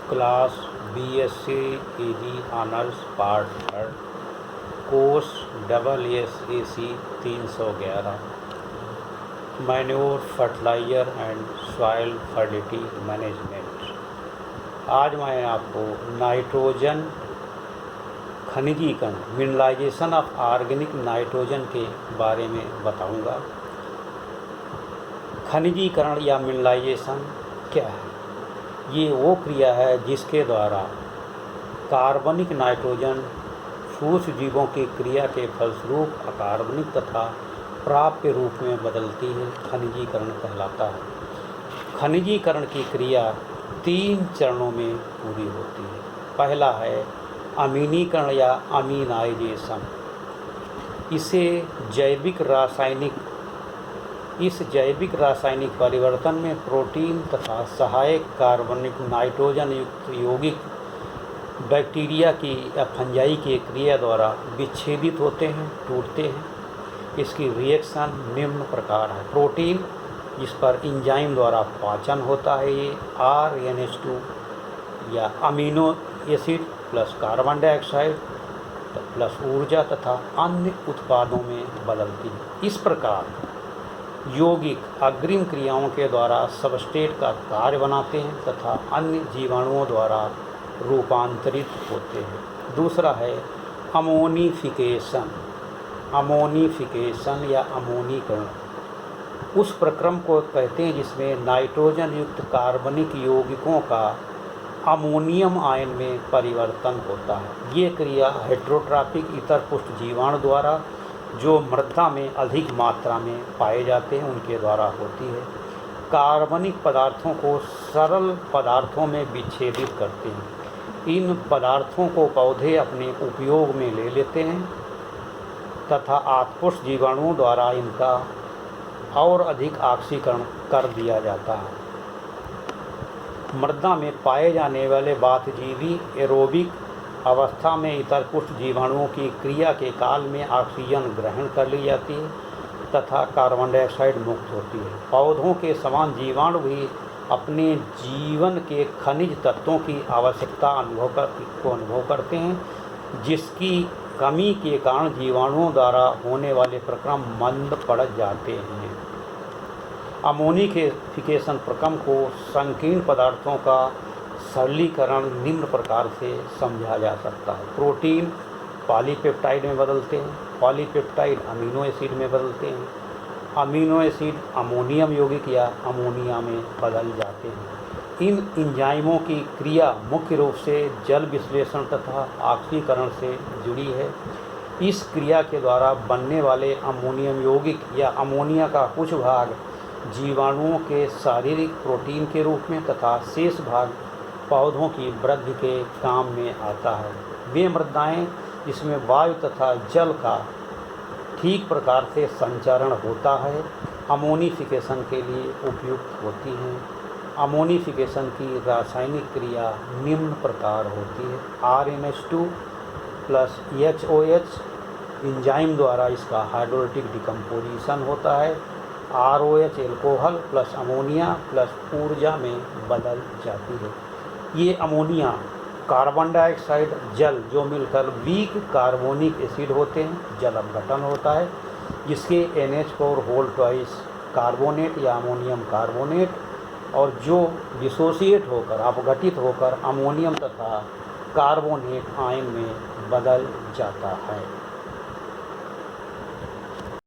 Class BSc ईजी honours part third, course SSAC 311, manure fertiliser and soil fertility management. आज मैं आपको nitrogen खनिजीकरण, मिनरलाइजेशन ऑफ ऑर्गेनिक नाइट्रोजन के बारे में बताऊंगा। खनिजीकरण या मिनरलाइजेशन क्या है? ये वो क्रिया है जिसके द्वारा कार्बनिक नाइट्रोजन सूक्ष्म जीवों की क्रिया के फलस्वरूप अकार्बनिक तथा प्राप्य रूप में बदलती है, खनिजीकरण कहलाता है। खनिजीकरण की क्रिया 3 चरणों में पूरी होती है। पहला है अमीनीकरण या अमीनाइजेशन। इस जैविक रासायनिक परिवर्तन में प्रोटीन तथा सहायक कार्बनिक नाइट्रोजन युक्त यौगिक बैक्टीरिया की या फंजाई की क्रिया द्वारा विच्छेदित होते हैं, टूटते हैं। इसकी रिएक्शन निम्न प्रकार है। प्रोटीन जिस पर एंजाइम द्वारा पाचन होता है, ये RNH2 या amino acid plus carbon dioxide plus ऊर्जा तथा अन्य उत्पादों में बदलती है। इस प्रकार यौगिक अग्रिम क्रियाओं के द्वारा सबस्ट्रेट का कार्य बनाते हैं तथा अन्य जीवाणुओं द्वारा रूपांतरित होते हैं। दूसरा है अमोनिफिकेशन या अमोनीकरण। उस प्रक्रम को कहते हैं जिसमें नाइट्रोजन युक्त कार्बनिक यौगिकों का अमोनियम आयन में परिवर्तन होता है। ये क्रिया हेटेरोट्रॉपिक इतर पुष्ट जीवाणु द्वारा, जो मृदा में अधिक मात्रा में पाए जाते हैं, उनके द्वारा होती है। कार्बनिक पदार्थों को सरल पदार्थों में विच्छेदित करते हैं। इन पदार्थों को पौधे अपने उपयोग में ले लेते हैं तथा आत्पुष्ट जीवाणुओं द्वारा इनका और अधिक ऑक्सीकरण कर दिया जाता है। मृदा में पाए जाने वाले बातजीवी एरोबिक अवस्था में इतर पुष्ट जीवाणुओं की क्रिया के काल में ऑक्सीजन ग्रहण कर ली जाती है तथा कार्बन डाइऑक्साइड मुक्त होती है। पौधों के समान जीवाणु भी अपने जीवन के खनिज तत्वों की आवश्यकता अनुभव करते हैं, जिसकी कमी के कारण जीवाणुओं द्वारा होने वाले प्रक्रम मंद पड़ जाते हैं। अमोनिफिकेशन प्रक्रम को संकीर्ण पदार्थों का सरलीकरण निम्न प्रकार से समझा जा सकता है। प्रोटीन पॉलीपेप्टाइड में बदलते हैं, पॉलीपेप्टाइड अमीनो एसिड में बदलते हैं, अमीनो एसिड अमोनियम यौगिक या अमोनिया में बदल जाते हैं। इन एंजाइमों की क्रिया मुख्य रूप से जल विश्लेषण तथा ऑक्सीकरण से जुड़ी है। इस क्रिया के द्वारा बनने वाले अमोनियम यौगिक या अमोनिया का कुछ भाग जीवाणुओं के शारीरिक प्रोटीन के रूप में तथा शेष भाग पौधों की वृद्धि के काम में आता है। वे मृदाएं जिसमें वायु तथा जल का ठीक प्रकार से संचरण होता है, अमोनिफिकेशन के लिए उपयुक्त होती हैं। अमोनिफिकेशन की रासायनिक क्रिया निम्न प्रकार होती है। RNH2 प्लस HOH एंजाइम द्वारा इसका हाइड्रोलिटिक डिकम्पोजिशन होता है। ROH alcohol plus ammonia plus ऊर्जा में बदल जाती है। ये अमोनिया कार्बन डाइऑक्साइड जल जो मिलकर वीक कार्बोनिक एसिड होते हैं, जल अपघटन होता है, जिसके NH4 कार्बोनेट या अमोनियम कार्बोनेट, और जो डिसोसिएट होकर अपघटित होकर अमोनियम तथा कार्बोनेट आयन में बदल जाता है।